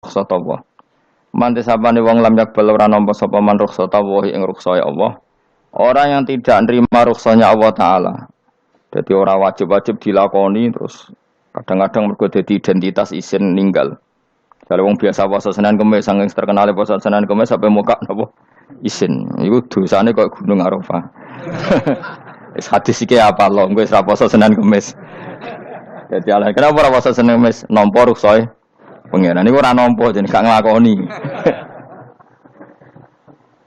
rukhsata Allah. Mantis sapane wong lam yakbal ora nampa sapa man rukhsata wa ing rukhsaya Allah. Orang yang tidak nerima rukhsahnya Allah Ta'ala. Jadi orang wajib-wajib dilakoni terus kadang-kadang mergo dadi identitas isin ninggal. Kalau wong biasa puasa Senin Kamis saking terkenal puasa Senin Kamis sampai muka napa isin. Iku dosane kok Gunung Arafah. Wis hadis iki apa lho, engko wis ra puasa Senin Kamis. Dadi ala kenapa ora puasa Senin Kamis nampa rukhsah pengenan niku ora nampa jeneng gak nglakoni.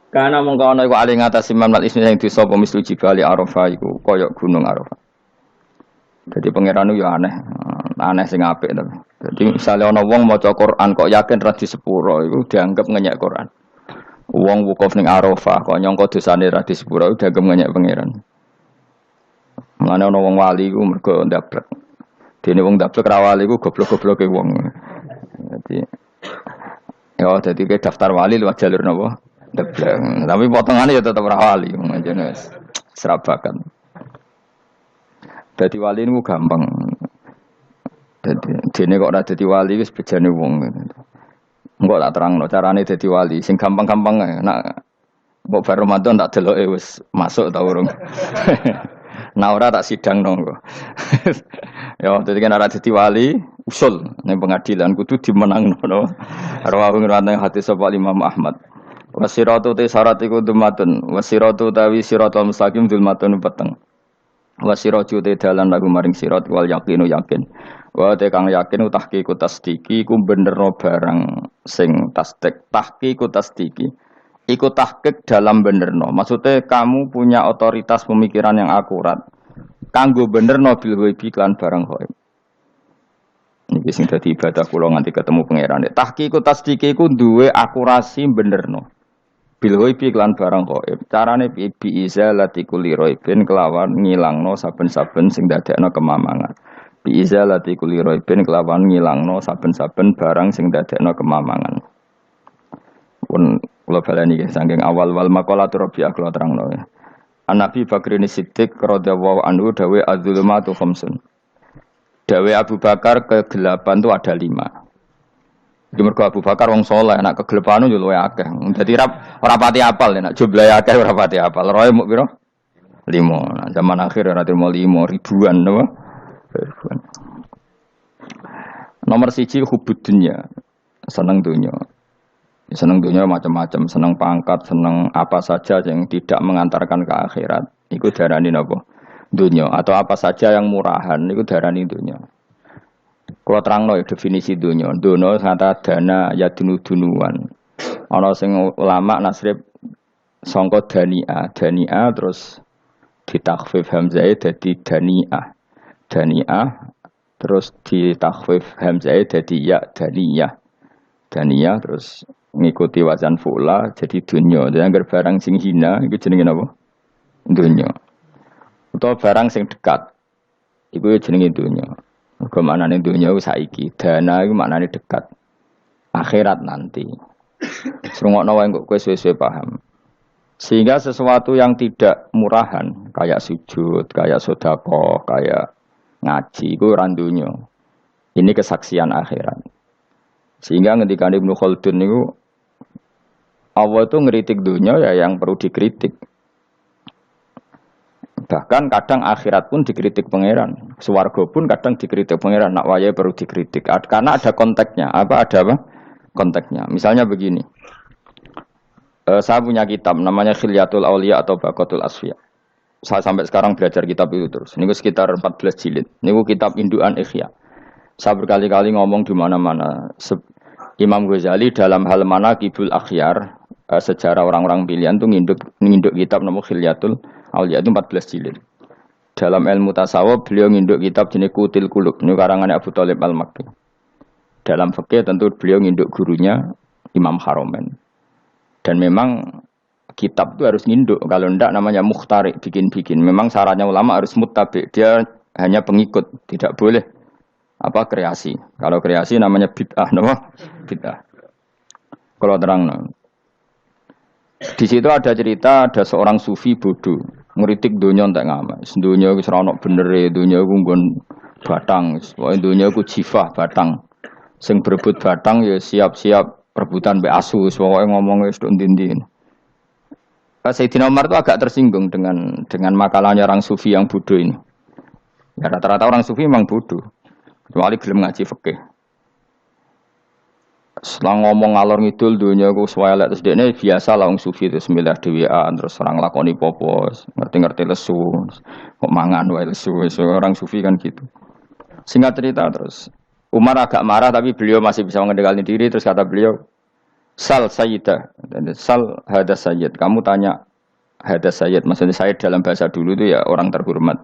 Karena mengkono iku ali ngatasi mamal ismi sing dosa apa mislu jibali Arafah iku kaya gunung Arafah. Jadi pangeran yo aneh, aneh sing apik to. Jadi misalnya ana wong maca Quran kok yakin ra di sepuro iku dianggap ngenyek Quran. Wong wukuf ning Arafah kok nyangka dosane ra di sepuro dianggap ngenyek pangeran. Mulane ana wong wali iku mergo ndablek. Dene wong ndablek ra wali iku goblok-gobloke wong. Jadi ke daftar wali lewat jalur napa? Ndablek. Tapi potongannya ya tetap ra wali, manjane wis serabakan. Dadi wali niku gampang. Dadi dene kok ora dadi wali wis bejane wong. Engko tak terangno carane dadi wali sing gampang-gampang ae. Nak mbok bar Ramadan tak deloke wis masuk ta urung. Nah ora tak sidangno engko. Ya dadi kan ora dadi wali usul ning pengadilan kudu dimenangno. Rawahu ngene hati sapa Imam Ahmad. Wasiratu te syarat iku dumatun. Wasiratu tawi siratal mustaqim dulmatun peteng. Wasiratu te dalan lagu maring sirat wal yakinu yakin. Wa te kang yakin tahqiqu tasdiki iku benerno barang sing tasdik. Tahqiqu tasdiki iku tahqiq dalam benerno. Maksudnya kamu punya otoritas pemikiran yang akurat. Kanggo benerno bil ghaibi lan barang ghaib. Niki sing dadi ibadah kula nganti ketemu pangeran. Tahqiqu tasdiki iku duwe akurasi benerno. Bil ghaibi lan barang ghaib. Carane bi izalati kulli ghaibin kelawan ngilangno saben-saben sing dadekno kemamangan. Bi izalati kulli ghaibin kelawan ngilangno saben-saben barang sing dadekno kemamangan. Pun kula baleni nggih saking awal wal maqalatur Rabi'ah kula terangno. An-Nabi Bakrin Siddiq radhiyallahu anhu dawe az-zulumatu khamsun. Dawe Abu Bakar kegelapan itu ada 5. Mergo Abu Bakar wong saleh, nek kegelepanu yo luwih akeh. Dadi ora pati apal nek jumlahe akeh ora pati apal. Roe muk pira? 5. Nah, zaman akhir ora trimo 5 ribuan napa? Ribuan. Nomor 1 hubud dunya. Seneng dunya. Seneng dunya macam-macam, seneng pangkat, seneng apa saja yang tidak mengantarkan ke akhirat. Iku darani napa? Dunya atau apa saja yang murahan iku darani dunya. Kalau terangno definisi dunia, dunia kata dana ya dunuan. Ana sing ulama nasrib sangka dania terus ditakhfif hamzah dadi daniah terus ditakhfif hamzah dadi ya daniyah terus ngikuti wazan fu'la jadi dunia. Dan anggar barang sing hina iku jenenge napa? Dunia. Utawa barang sing dekat iku jenenge dunia. Mergo maknane dunya ku saiki, dana iku maknane dekat. Akhirat nanti. Srungokno wae kok kowe suwe-suwe paham. Sehingga sesuatu yang tidak murahan, kayak sujud, kayak sedekah, kayak ngaji iku ora dunya. Ini kesaksian akhirat. Sehingga ketika Ibnu Khaldun niku Allah itu ngeritik dunya ya yang perlu dikritik. Bahkan kadang akhirat pun dikritik pangeran, swarga pun kadang dikritik pangeran. Nak wayahe perlu dikritik karena ada konteksnya. Ada apa? Konteksnya. Misalnya begini, saya punya kitab namanya Khilyatul Auliya atau Baqatul Asfiya. Saya sampai sekarang belajar kitab itu terus. Ini sekitar 14 jilid. Ini kitab indukan Ihya. Saya berkali-kali ngomong di mana-mana. Imam Ghazali dalam hal mana Kibul Akhyar, sejarah orang-orang pilihan itu nginduk kitab nama Khilyatul Auliya itu 14 jilid. Dalam ilmu tasawuf beliau nginduk kitab jenis Qutil Qulub, ini karangan Abu Thalib Al-Makki. Dalam fikih tentu beliau nginduk gurunya Imam Haromen. Dan memang kitab itu harus nginduk, kalau tidak namanya mukhtarik, bikin-bikin. Memang syaratnya ulama harus muttabi, dia hanya pengikut, tidak boleh kreasi. Kalau kreasi namanya bid'ah, bid'ah. Kalau terang, di situ ada cerita ada seorang sufi bodoh ngeritik dunia entek ngamal. Dunia wis ora ono benere, dunia ku nggon batang, pokoke dunia ku jifah batang. Sing berebut batang ya siap-siap rebutan mbek asus, pokoke ngomong wis tok ndi-ndi. Sayyidina Umar itu agak tersinggung dengan makalahnya orang sufi yang bodoh ini. Ya rata-rata orang sufi memang bodoh. Kecuali gelem ngaji fikih. Setelah ngomong ngalor ngidul dunia ku swelek terus dekne biasa lah wong sufi terus milih dhewean terus orang lakoni popo, ngerti-ngerti lesu. Kok mangan wae lesu. Orang sufi kan gitu. Singkat cerita terus Umar agak marah tapi beliau masih bisa mengendalikan diri terus kata beliau Sal Sayyidah, Sal Hada Sayyid. Kamu tanya Hada Sayyid, maksudnya Sayyid dalam bahasa dulu itu ya orang terhormat.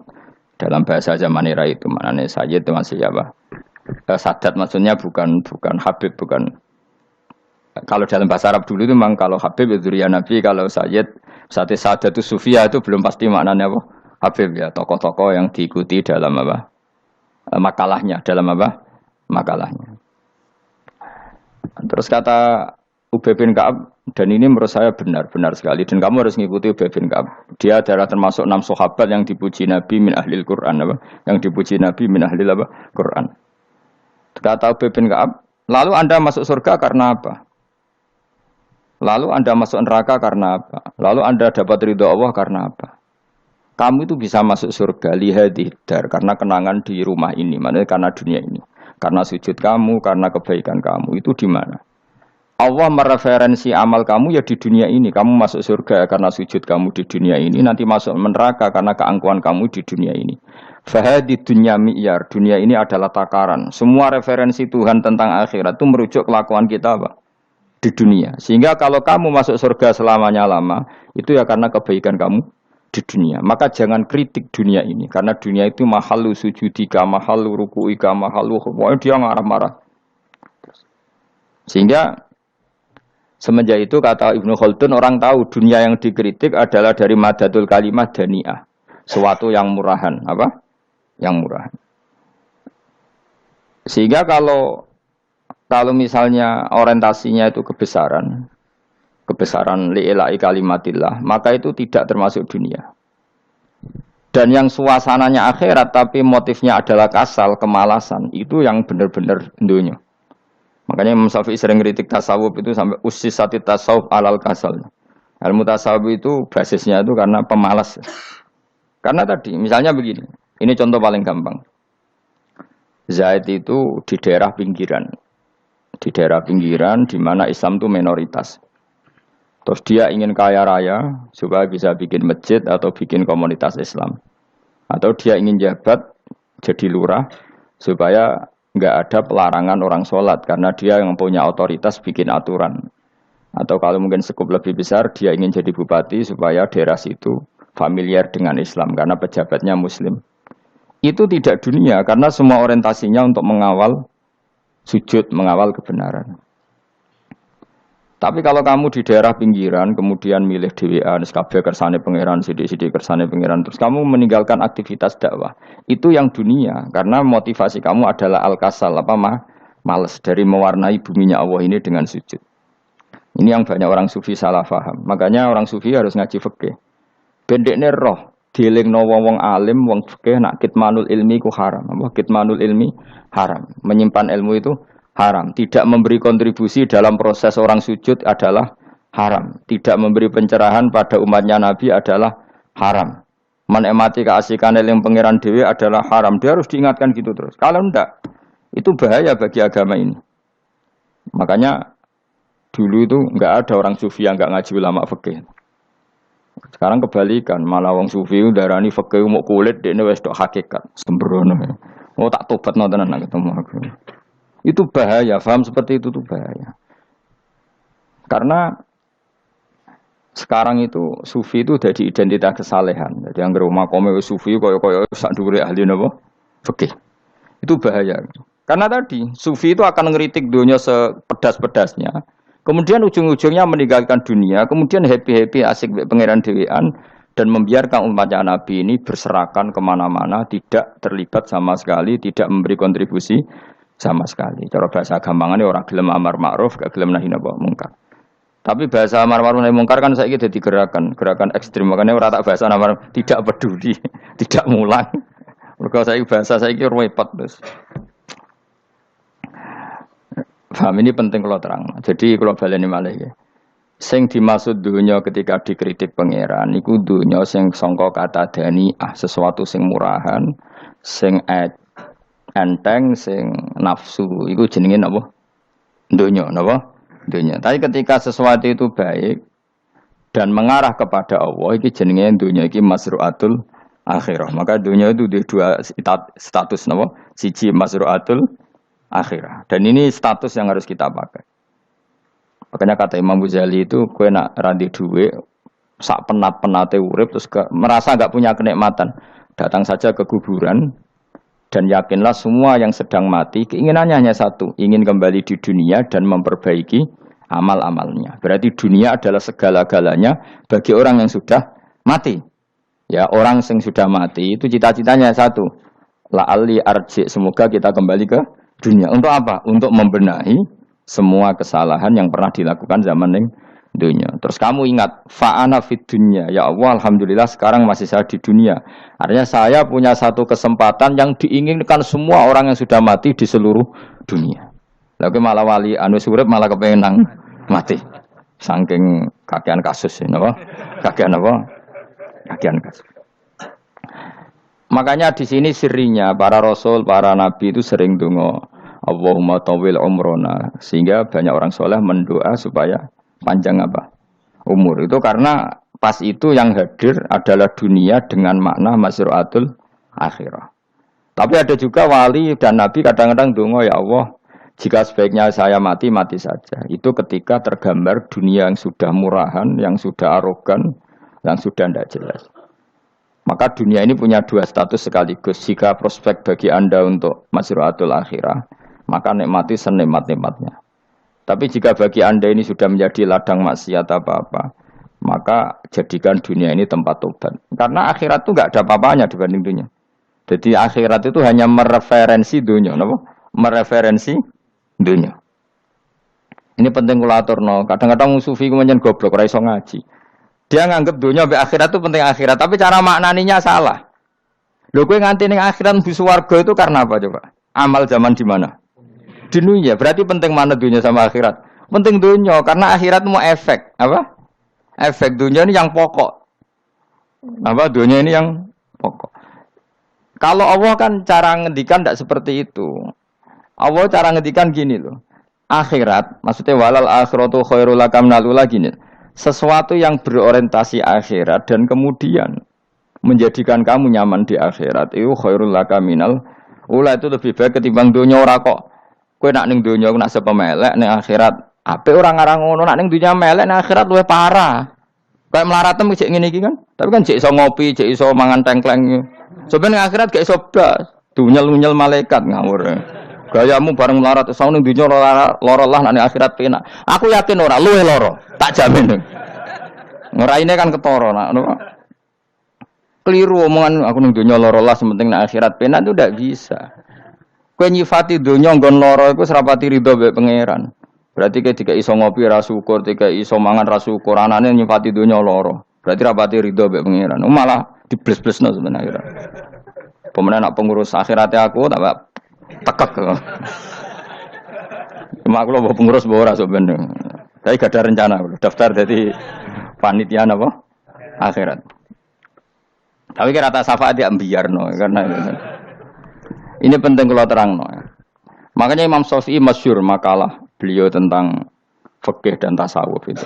Dalam bahasa zaman era itu maknanya Sayyid itu masih apa? Sadat maksudnya bukan Habib, bukan. Kalau dalam bahasa Arab dulu itu memang kalau Habib itu ya Nabi, kalau Sayyid Sadat itu Sufia itu belum pasti maknanya apa? Habib ya, tokoh-tokoh yang diikuti dalam apa? Makalahnya, dalam apa? Makalahnya. Terus kata Ubay bin Ka'ab, dan ini menurut saya benar sekali. Dan kamu harus mengikuti Ubay bin Ka'ab. Dia adalah termasuk 6 sahabat yang dipuji Nabi min ahlil Quran. Apa? Yang dipuji Nabi min ahlil apa? Quran. Kata Ubay bin Ka'ab, lalu Anda masuk surga karena apa? Lalu Anda masuk neraka karena apa? Lalu Anda dapat ridho Allah karena apa? Kamu itu bisa masuk surga lihadidar karena kenangan di rumah ini, maksudnya karena dunia ini. Karena sujud kamu, karena kebaikan kamu. Itu di mana? Allah mereferensi amal kamu ya di dunia ini. Kamu masuk surga karena sujud kamu di dunia ini. Nanti masuk neraka karena keangkuhan kamu di dunia ini. Fahadi dunya mi'yar. Dunia ini adalah takaran. Semua referensi Tuhan tentang akhirat itu merujuk kelakuan kita apa? Di dunia. Sehingga kalau kamu masuk surga selamanya lama, itu ya karena kebaikan kamu di dunia. Maka jangan kritik dunia ini. Karena dunia itu mahalu sujudika, mahalu ruku'ika, mahalu pokoknya dia marah-marah. Sehingga semenjak itu kata Ibnu Khaldun orang tahu dunia yang dikritik adalah dari madatul kalimah dani'ah. Suatu yang murahan. Apa? Yang murahan. Sehingga kalau misalnya orientasinya itu kebesaran li'ilai kalimatillah, maka itu tidak termasuk dunia. Dan yang suasananya akhirat tapi motifnya adalah kasal, kemalasan, itu yang benar-benar dunia. Makanya Imam Syafi'i sering kritik tasawuf itu sampai usisati tasawuf alal kasal. Ilmu tasawuf itu basisnya itu karena pemalas. Karena tadi, misalnya begini, ini contoh paling gampang. Zaid itu di daerah pinggiran. Di daerah pinggiran di mana Islam itu minoritas. Terus dia ingin kaya raya supaya bisa bikin masjid atau bikin komunitas Islam. Atau dia ingin jabat jadi lurah supaya nggak ada pelarangan orang sholat karena dia yang punya otoritas bikin aturan. Atau kalau mungkin skup lebih besar dia ingin jadi bupati supaya daerah situ familiar dengan Islam karena pejabatnya Muslim. Itu tidak dunia karena semua orientasinya untuk mengawal sujud, mengawal kebenaran. Tapi kalau kamu di daerah pinggiran, kemudian milih dhewean, kabeh kersane pangeran, sithik-sithik kersane pangeran, terus kamu meninggalkan aktivitas dakwah. Itu yang dunia, karena motivasi kamu adalah al-kasal, males dari mewarnai buminya Allah ini dengan sujud. Ini yang banyak orang sufi salah paham. Makanya orang sufi harus ngaji fikih. Bendekne roh, dielingno wong alim, wong fikih nak kitmanul ilmi ku haram. Kitmanul ilmi haram. Menyimpan ilmu itu haram. Tidak memberi kontribusi dalam proses orang sujud adalah haram. Tidak memberi pencerahan pada umatnya Nabi adalah haram. Menikmati keasikan yang pangeran dewi adalah haram. Dia harus diingatkan gitu terus. Kalau enggak, itu bahaya bagi agama ini. Makanya dulu itu enggak ada orang sufi yang enggak ngaji ulama fikih. Sekarang kebalikan, malah wong sufi darani fikih mau kulit dekne wis tok hakikat. Sembrono. Oh tak tobatno tenan nek ketemu aku. Itu bahaya, paham seperti itu tuh bahaya. Karena sekarang itu sufi itu jadi identitas kesalehan. Jadi yang rumah kome sufi koyo sak dhuwure ahli napa? Fikih. Itu bahaya. Karena tadi sufi itu akan ngeritik dunia sepedas-pedasnya. Kemudian ujung-ujungnya meninggalkan dunia, kemudian happy-happy asik pangeran dhewean dan membiarkan umatnya Nabi ini berserakan kemana-mana, tidak terlibat sama sekali, tidak memberi kontribusi sama sekali. Cara bahasa gampangannya orang gelem amar ma'ruf, gak gelem nahi mungkar. Tapi bahasa amar ma'ruf nahi mungkar kan saiki dadi gerakan ekstrem. Makanya ora tak bahasa amar tidak peduli, tidak mulang. Mergo saiki bahasa saiki repot terus. Paham ini penting kalau terang. Jadi kalau baleni malih ya. Sing dimaksud dunya ketika dikritik pangeran iku dunya sing sangka kata daniah, sesuatu sing murahan, sing enteng, sing nafsu. Iku jenenge napa? Dunya, napa? Dunya. Tapi ketika sesuatu itu baik dan mengarah kepada Allah, iki jenenge dunya iki masruatul akhirah. Maka dunya itu di dua status napa? Siji masruatul akhirah. Dan ini status yang harus kita pakai. Makanya kata Imam Ghazali itu, kue nak randi duit, sak penat-penate urip terus merasa enggak punya kenikmatan. Datang saja ke kuburan dan yakinlah semua yang sedang mati keinginannya hanya satu, ingin kembali di dunia dan memperbaiki amal-amalnya. Berarti dunia adalah segala-galanya bagi orang yang sudah mati. Ya, orang yang sudah mati itu cita-citanya satu. La'alli arji, semoga kita kembali ke dunia. Untuk apa? Untuk membenahi semua kesalahan yang pernah dilakukan zaman yang dunia. Terus kamu ingat, fa'ana fid dunya. Ya Allah, alhamdulillah sekarang masih saya di dunia. Artinya saya punya satu kesempatan yang diinginkan semua orang yang sudah mati di seluruh dunia. Lalu malah wali anu surip malah kepengen mati. Saking kakean kasus ini, apa? Kakean apa? Kakean kasus. Makanya di sini sirinya para rasul, para nabi itu sering donga Allahumma tawil umrona, sehingga banyak orang soleh mendoa supaya panjang apa umur. Itu karena pas itu yang hadir adalah dunia dengan makna masruatul akhirah. Tapi ada juga wali dan nabi kadang-kadang donga, ya Allah, jika sebaiknya saya mati, mati saja. Itu ketika tergambar dunia yang sudah murahan, yang sudah arogan, yang sudah tidak jelas. Maka dunia ini punya dua status sekaligus. Jika prospek bagi Anda untuk masruatul akhirah, maka nikmati senikmat-nikmatnya. Tapi jika bagi Anda ini sudah menjadi ladang maksiat apa-apa, maka jadikan dunia ini tempat tobat. Karena akhirat itu enggak ada apa-apanya dibanding dunia. Jadi akhirat itu hanya mereferensi dunia, apa? Mereferensi dunia. Ini penting kula aturno. Kadang-kadang sufi kemudian goblok ora iso ngaji. Dia nganggep dunia sampai akhirat itu penting akhirat, tapi cara maknaninya salah. Lho kowe nganti ning akhirat mlebu swarga itu karena apa coba? Amal zaman di mana? Di dunia. Berarti penting mana dunia sama akhirat? Penting dunia karena akhirat mau efek, apa? Efek dunia ini yang pokok. Apa dunia ini yang pokok. Kalau Allah kan cara ngendikan tidak seperti itu. Allah cara ngendikan gini loh. Akhirat, maksudnya walal akhiratu khairul lakam nalula gini. Sesuatu yang berorientasi akhirat dan kemudian menjadikan kamu nyaman di akhirat itu khairul lakaminal ula, itu lebih baik ketimbang dunia ora kok. Kowe nak ning dunia nak sepemelek ning akhirat apik ora ngarang ngono, nak ning dunia melek ning akhirat luwih parah. Kayak melaratem cek ngene iki kan. Tapi kan cek iso ngopi, cek iso mangan tengkleng. Sampeyan ning akhirat gak iso blas, dunyel-dunyel malaikat ngawur. Gayamu bareng melarat iso ning dunia lara lah nak ning akhirat penak. Aku yakin ora luwih lara, tak jamin. Ngeraine kan ketara nak. Keliru omongan aku ning dunia lara lah sementing nek akhirat penak itu ndak bisa. Kowe nyifati dunia nggon lara iku serapati ridho mbek pangeran. Berarti ketika iso ngopi ra syukur, ketika iso mangan ra syukur, anane nyifati dunia lara. Berarti rapati ridho mbek pangeran. Malah dibles-blesno sebenarnya. Pemenang nak pengurus akhirate aku tak tekek. Cuma aku lho pengurus ora sebenarnya. Tapi gak ada rencana daftar jadi panitia apa? Akhirat. Tapi kira tak syafaat dia ambiarno karena ini penting kalau terangno. Makanya Imam Syafi'i masyhur makalah beliau tentang fikih dan tasawuf itu.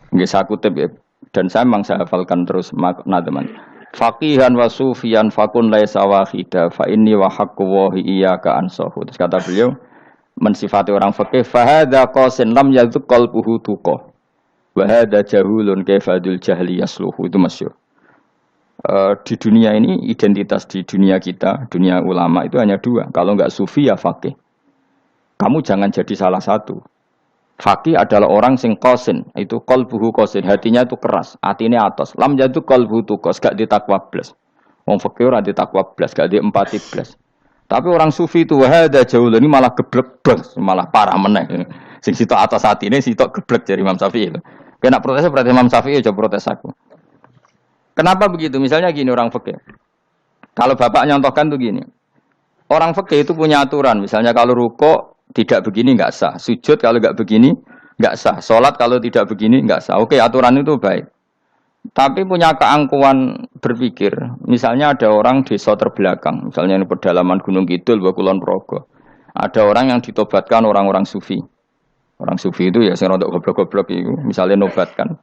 Nggih saya kutip ya, dan saya memang saya hafalkan terus makna teman. Faqihan wa sufiyan fakun laisa wahida fa inni wa haqqu wa iyyaka ansahu. Terus kata beliau mensifati orang fikih fa hadza qasin lam yadhuk qalbuhu tuqa. Wa hadza jahulun kaifadul jahli yasluhu, itu masyhur. Di dunia ini identitas di dunia kita, dunia ulama itu hanya dua. Kalau enggak sufi ya faqih. Kamu jangan jadi salah satu. Faqih adalah orang sing qasin, itu qalbuhu qasin, hatinya itu keras, atine atos. Lam jadu qalbuhu tuqas, gak ditakwa blas. Wong faqih ora ditakwa blas, gak diempati blas. Tapi orang sufi itu wahada jauh ini malah geblek blas, malah parah meneh. Sing sitok atas atine sitok geblek dari Imam Syafi'i itu. Kena protes berarti Imam Syafi'i aja protes aku. Kenapa begitu? Misalnya gini orang fikih. Kalau bapak nyontohkan tuh gini. Orang fikih itu punya aturan. Misalnya kalau ruko tidak begini nggak sah. Sujud kalau nggak begini nggak sah. Sholat kalau tidak begini nggak sah. Oke, aturan itu baik. Tapi punya keangkuhan berpikir. Misalnya ada orang desa terbelakang, misalnya di pedalaman Gunung Kidul, Kulon Progo. Ada orang yang ditobatkan orang-orang sufi. Orang sufi itu ya sing rodok goblok-goblok itu, misalnya nobatkan.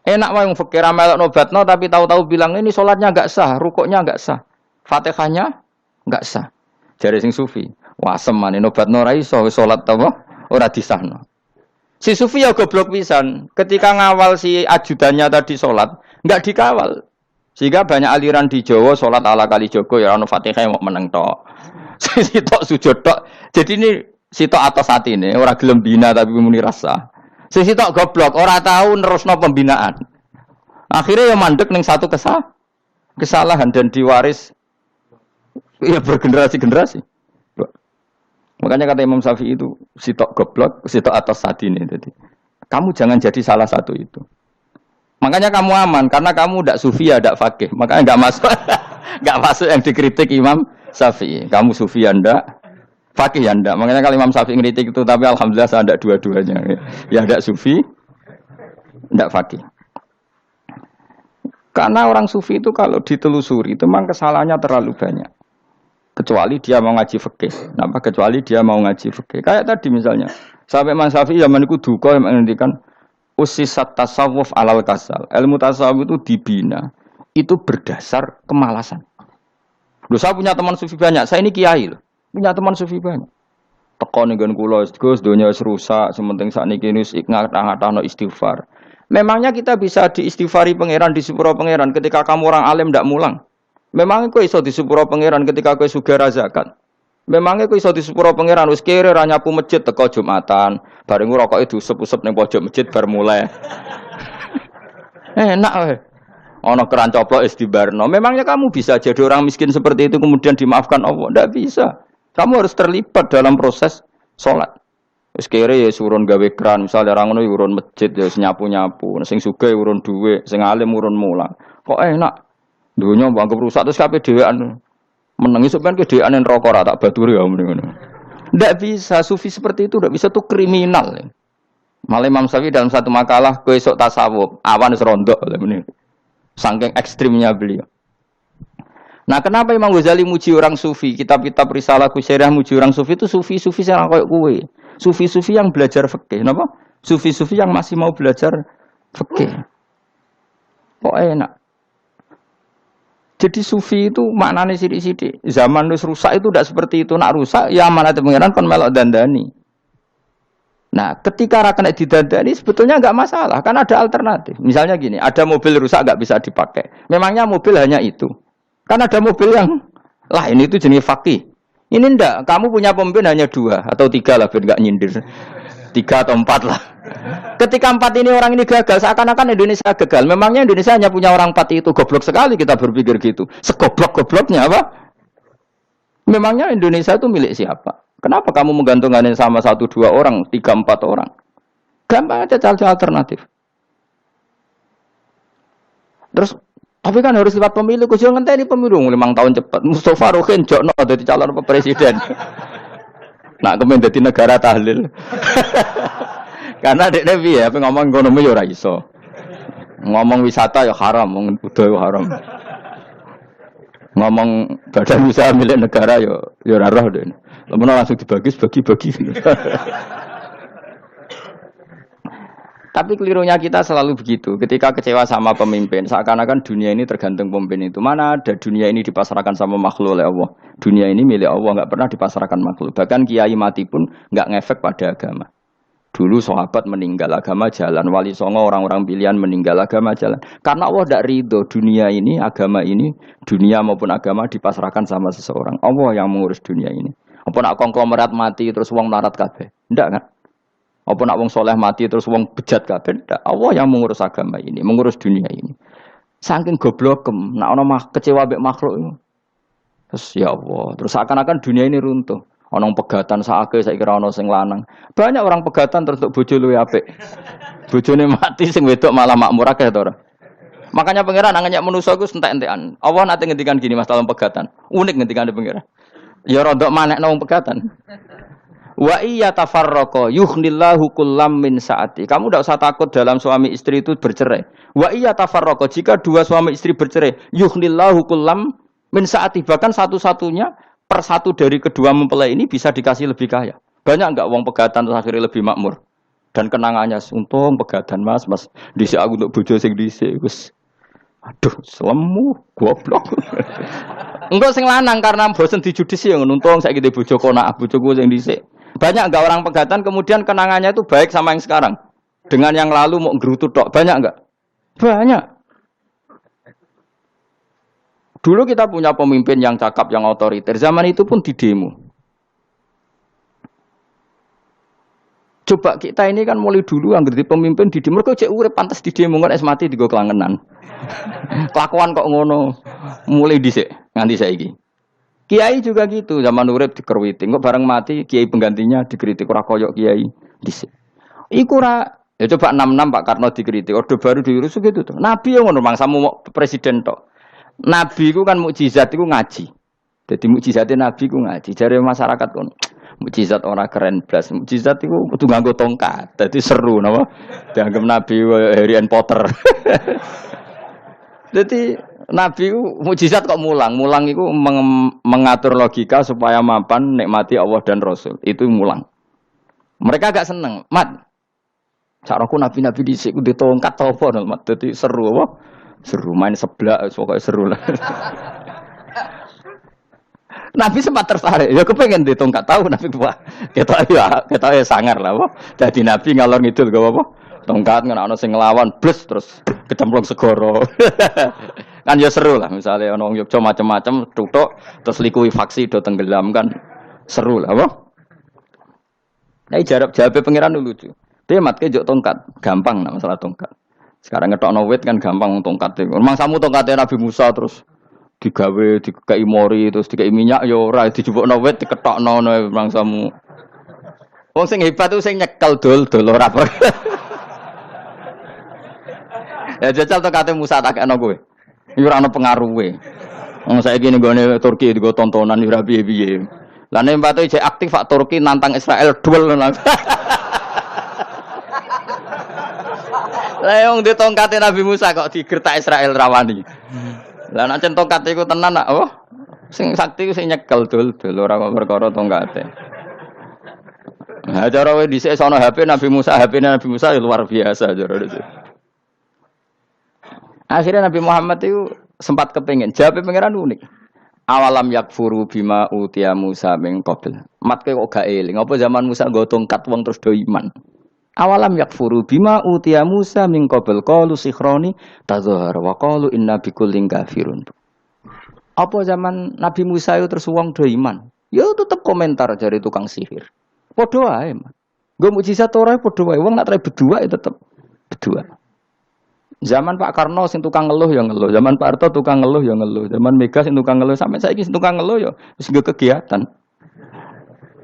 Enak wae wong fakir melok nobatno tapi tahu-tahu bilang ini sholatnya enggak sah, rukuknya enggak sah. Fatihahnya enggak sah. Jare sing sufi, wah semane nobatno ora iso salat apa ora disahno. Si sufi ya goblok pisan. Ketika ngawal si ajudannya tadi sholat, enggak dikawal. Sehingga banyak aliran di Jawa sholat ala Kalijogo ya ono Fatihah mau meneng tok. Si tok sujud tok. Jadi ini si tok atas hati ini ora gelem bina tapi muni rasa. Si tok goblok ora tahu nerusno pembinaan. Akhirnya ya mandek ning satu kesalahan dan diwaris ya bergenerasi-generasi. Makanya kata Imam Syafi'i itu sitok goblok, sitok atas hati ini. Jadi kamu jangan jadi salah satu itu. Makanya kamu aman karena kamu tidak sufi ya tidak fakih. Makanya nggak masuk nggak masuk yang dikritik Imam Syafi'i. Kamu sufi ya ndak, fakih ya ndak. Makanya kalau Imam Syafi'i ngeritik itu tapi alhamdulillah saya ndak dua-duanya. Ya ndak sufi, ndak fakih. Karena orang sufi itu kalau ditelusuri itu memang kesalahannya terlalu banyak. Kecuali dia mau ngaji fikih. Kenapa? Kecuali dia mau ngaji fikih. Kayak tadi misalnya, sampai Imam Syafi'i zaman itu duka yang menghentikan usisat tasawuf alal kasal. Ilmu tasawuf itu dibina. Itu berdasar kemalasan. Loh, saya punya teman sufi banyak. Saya ini kiai loh. Punya teman sufi banyak. Teko ning nggon kula, Gus, donya wis rusak, sementing sakniki wis ngatah-ngatahno istighfar. Memangnya kita bisa diistighfari pangeran di sepuro pangeran ketika kamu orang alim ndak mulang? Memangnya kau iso di sepuro pangeran ketika kau sugih zakat? Memangnya kau iso di sepuro pangeran wis kere ra nyapu masjid teko Jumatan, bareng rokoke diusep-usep ning pojok masjid bar mulai. Enak wae. Ana keran coplok wis dibarno. Memangnya kamu bisa jadi orang miskin seperti itu kemudian dimaafkan Allah? Ndak bisa. Kamu harus terlibat dalam proses salat. Wis kere ya urun gawe keran, misale ra ngono urun masjid ya nyapu-nyapu, sing sugih urun dhuwit, sing alim urun mulang. Kok enak? Dunia bangkep rusak terus kabeh dhewean. Menengi sampean ke dhewean neraka ra tak baturi ya ngono. Ndak bisa, sufi seperti itu ndak bisa tuh kriminal. Malah Imam Syafi'i dalam satu makalah kowe esuk tasawuf, awan wis rondok ngene. Saking ekstrimnya beliau. Nah, kenapa Imam Ghazali muji orang sufi? Kitab-kitab Risalah Kusyarah muji orang sufi itu sufi-sufi sing koyo kowe. Sufi-sufi yang belajar fikih, napa? Sufi-sufi yang masih mau belajar fikih. Kok enak? Jadi sufi itu maknanya sidik-sidik. Zaman wis rusak itu tidak seperti itu. Nak rusak, ya amanat pengiran kon melok dandani. Nah, ketika ra kena didandani sebetulnya enggak masalah, kan ada alternatif. Misalnya gini, ada mobil rusak enggak bisa dipakai. Memangnya mobil hanya itu. Kan ada mobil yang lain itu jenis fakih. Ini enggak, kamu punya pemimpin hanya 2 atau 3 lah biar enggak nyindir. 3 atau 4 lah. Ketika 4 ini orang ini gagal, seakan-akan Indonesia gagal. Memangnya Indonesia hanya punya orang 4 itu. Goblok sekali kita berpikir gitu. Segoblok-gobloknya apa? Memangnya Indonesia itu milik siapa? Kenapa kamu menggantungkan sama 1-2 orang, 3-4 orang? Gampang aja cari alternatif. Terus, tapi kan harus lewat pemilu. Kusyo ngenteni pemilu 5 tahun cepat. Mustafa Rokin jokno dadi calon presiden. Nak kemen dadi negara tahlil. Karena dekne piye apa ngomong ekonomi ya ora iso. Ngomong wisata ya haram, ngomong budaya haram. Ngomong badan usaha milik negara ya ora roh dekne. Lamun langsung dibagi-bagi. Tapi kelirunya kita selalu begitu. Ketika kecewa sama pemimpin, seakan-akan dunia ini tergantung pemimpin itu. Mana ada dunia ini dipasarkan sama makhluk oleh Allah. Dunia ini milik Allah, nggak pernah dipasarkan makhluk. Bahkan kiai mati pun nggak ngefek pada agama. Dulu sahabat meninggal agama jalan, wali songo orang-orang pilihan meninggal agama jalan. Karena Allah tidak ridho dunia ini, agama ini, dunia maupun agama dipasarkan sama seseorang. Allah yang mengurus dunia ini. Apa nak konglomerat mati terus wong larat kabeh? Ndak kan? Apa nak wong soleh mati terus wong bejat kabeh? Ndak. Allah yang mengurus agama ini, mengurus dunia ini. Saking goblokem, nak ono kecewa mbek makhluk itu. Terus ya Allah, terus seakan-akan dunia ini runtuh. Ono pegatan saake saiki ora ono sing lanang. Banyak orang pegatan terus untuk bojo luwih apik. Bojone mati sing wedok malah makmur akeh to ora. Makanya pangeran nganyak manusa iku entek-entekan. Allah nate ngendikan gini Mas dalam pegatan. Unik ngendikane pangeran. Ya rodok manekno wong pegatan. Wa iya tafarraqa yughnillahu kullam min saati. Kamu tidak usah takut dalam suami istri itu bercerai. Wa iya tafarraqa jika dua suami istri bercerai, yughnillahu kullam min saati. Bahkan satu-satunya per satu dari kedua mempelai ini bisa dikasih lebih kaya. Banyak enggak uang pegatan terus akhirnya lebih makmur. Dan kenangannya untung pegatan Mas dhisik aku untuk bojo sing dhisik wis. Aduh, selemu goblok. Engko sing lanang karena bosen dijudisi ya untung saiki di bojo konak bojoku sing dhisik. Banyak enggak orang pegatan kemudian kenangannya itu baik sama yang sekarang. Dengan yang lalu mau ngerutut tok, banyak enggak? Banyak. Dulu kita punya pemimpin yang cakap, yang otoriter. Zaman itu pun di demo. Coba kita ini kan mulai dulu yang ngerti pemimpin di demo. Kok cek urip pantas di demo kan es mati digo kelangenan. Kelakuan kok ngono. Mulai dhisik nganti saiki. Kiai juga gitu, zaman urip dikerwiti. Kok bareng mati kiai penggantinya dikritik ora koyok kiai dhisik. Iku ora ya coba 66 Pak Karno dikritik, Orde Baru diurus gitu tuh. Nabi yang ngono mangsamu presiden tok. Nabi ku kan mukjizat iku ngaji. Jadi mukjizatnya Nabi ku ngaji. Jare masyarakat kon mukjizat ora keren blas. Mukjizat iku kudu nganggo tongkat. Dadi seru napa? Dianggap Nabi Harry Potter. Jadi Nabi ku mukjizat kok mulang. Mulang iku mengatur logika supaya mapan nikmati Allah dan Rasul. Itu mulang. Mereka agak seneng. Mat. Caraku nabi-nabi dhisik ku ditongkat ta apa, Mat. Dadi seru apa? Seru main seblak pokoke seru lah. Nabi sempat tertarik, ya kepengen ditongkat tahu Nabi tua. Kita ya sangar lah, wah. Jadi Nabi ngalor ngidul gak apa? Tongkat ngono sing nglawan blus terus kecemplung segoro. Kan ya seru lah, misalnya ono wong Yogya macam-macam tutuk terus likuifaksi do tenggelam kan seru lah, wah. Nah, jawab pangeran lucu. Dia matke jok tongkat, gampang lah masalah tongkat. Sekarang ngetokno wit kan gampang tongkat. Memang samu tongkatnya Nabi Musa terus digawe dikai mori terus dikai minyak ya ora dijupukno wit diketokno memang samu. Wong sing hebat ku sing nyekel dol ora apa. Ya jajal tongkate Musa tak kena kowe. Iki ora ana pengaruhe. Wong saiki ning gone Turki digo tontonan ora piye-piye. Lah nek empate jek aktif Pak Turki nantang Israel duel. Lah wong di tongkate Nabi Musa kok digertak Israel rawani. Lah nek cen tongkate iku tenan nak oh sing sakti ku sing nyekel dul ora kok perkara tongkate. Nah cara wae dhisik sono HP Nabi Musa, HP-ne Nabi Musa ya luar biasa cara itu. Akhirnya Nabi Muhammad itu sempat kepengin jawab pangeran unik. Awalam yakfuru bima utiya Musa min qabl. Matke kok gak eling apa zaman Musa nggo tongkat wong terus do iman. Awalam yakfuru bima utiya Musa min qabl qalu sikhroni tazahar wa qalu inna bikullin kafirun. Apa zaman Nabi Musa itu terus wong do iman? Ya tetep komentar dari tukang sihir. Padha wae, Man. Nggo mukjizat ora padha wae. Wong nak trai berdua ya tetep berdua. Zaman Pak Karno sing tukang ngeluh ya ngeluh, zaman Pak Harto tukang ngeluh ya ngeluh, zaman Mega sing tukang ngeluh sampai saiki sing tukang ngeluh ya wis nggo kegiatan.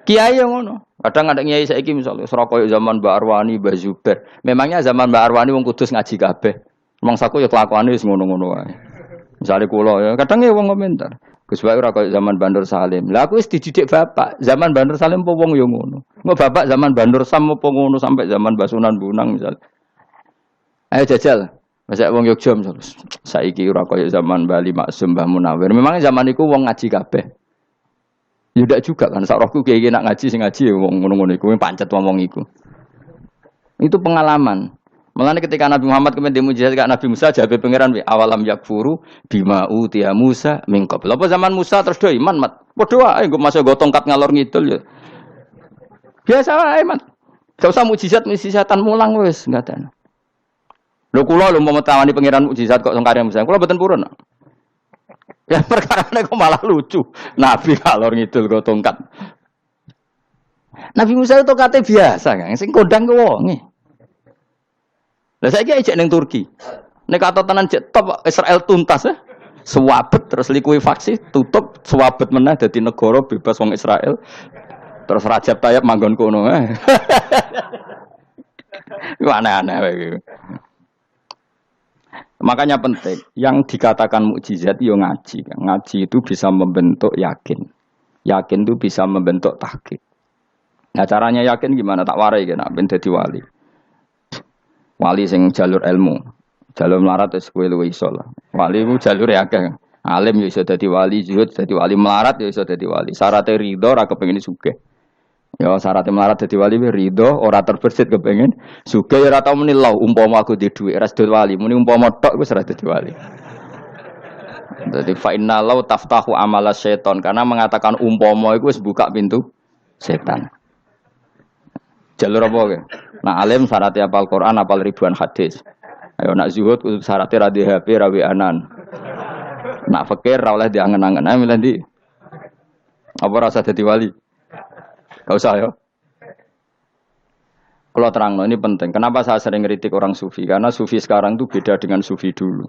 Kiai yang ngono. Kadang ada kiai saiki misalnya Surakoyo zaman Mbak Arwani, Mbak Zubair. Memangnya zaman Mbak Arwani wong Kudus ngaji kabeh. Mangsaku ya kelakuane wis ngono-ngono wae. Misale kula ya kadang ya wong komentar. Gus Bae ora koyo zaman Bandur Salim. Lah aku wis dididik bapak, zaman Bandur Salim apa wong ya ngono. Engko bapak zaman Bandur Sam apa ngono sampai zaman Basunan Bunang misal. Ayo jajal. Masa wong Yogya misal saiki ora koyo zaman Bali Maksum Mbah Munawir. Memangnya zaman iku wong ngaji kabeh. Ya ndak juga kan sak rohku kiye nak ngaji sing ngaji ya wong ngono-ngono iku pancet ngomong iku. Itu pengalaman. Mulane ketika Nabi Muhammad kemudian mujizat kak Nabi Musa jawab pangeran awalam yakfuru bima utiya Musa min qabl. Apa zaman Musa terus do iman mat. Padha wae engko masuk go tongkat ngalor ngidul ya. Biasa wae mat. Gak usah mujizatan mulang wis ngaten. Lho kula lho mau tawani pangeran mujizat kok sing karya Musa. Kula mboten purun. Ya perkara kok malah lucu. Nabi ngalor ngidul go tongkat. Nabi Musa itu kate biasa kan sing kondang ku wonge. Lah saiki ejek ning Turki. Nek kata tenan jek top Israel tuntas ya. Swabet terus likuifaksi tutup swabet meneh dadi negara bebas wong Israel. Terus Rajab Tayyip manggon kono. Iku aneh-aneh iki. Makanya penting yang dikatakan mukjizat yo ngaji. Ngaji itu bisa membentuk yakin. Yakin itu bisa membentuk tahqiq. Nah caranya yakin gimana? Tak warai kan, ben dadi wali. Wali sing jalur ilmu, jalur melarat wis kowe luwih iso lah. Wali ku jalur akeh. Alim ya iso dadi wali, zuhud dadi wali, melarat ya iso dadi wali. Syaratnya ridho ora kepengin sugih. Ya syaratnya melarat dadi wali ridho ora terbersit kepengin sugih ya ora tau muni lho umpama aku di dhuwit ora dadi wali, muni umpama tok wis ora dadi wali. Jadi fa inna law taftahu amala syaiton karena mengatakan umpama iku wis buka pintu setan. Jalur apa ke? Nak alim syaratnya hafal Quran, hafal ribuan hadis. Ayo nak zuhud syaratnya ra di HP, ra anan. Nak fakir ra oleh diangen-angen. Ayo milih ndi? Apa rasa dadi wali? Gak usah ya. Kalau terang, ini penting. Kenapa saya sering ngeritik orang sufi? Karena sufi sekarang itu beda dengan sufi dulu.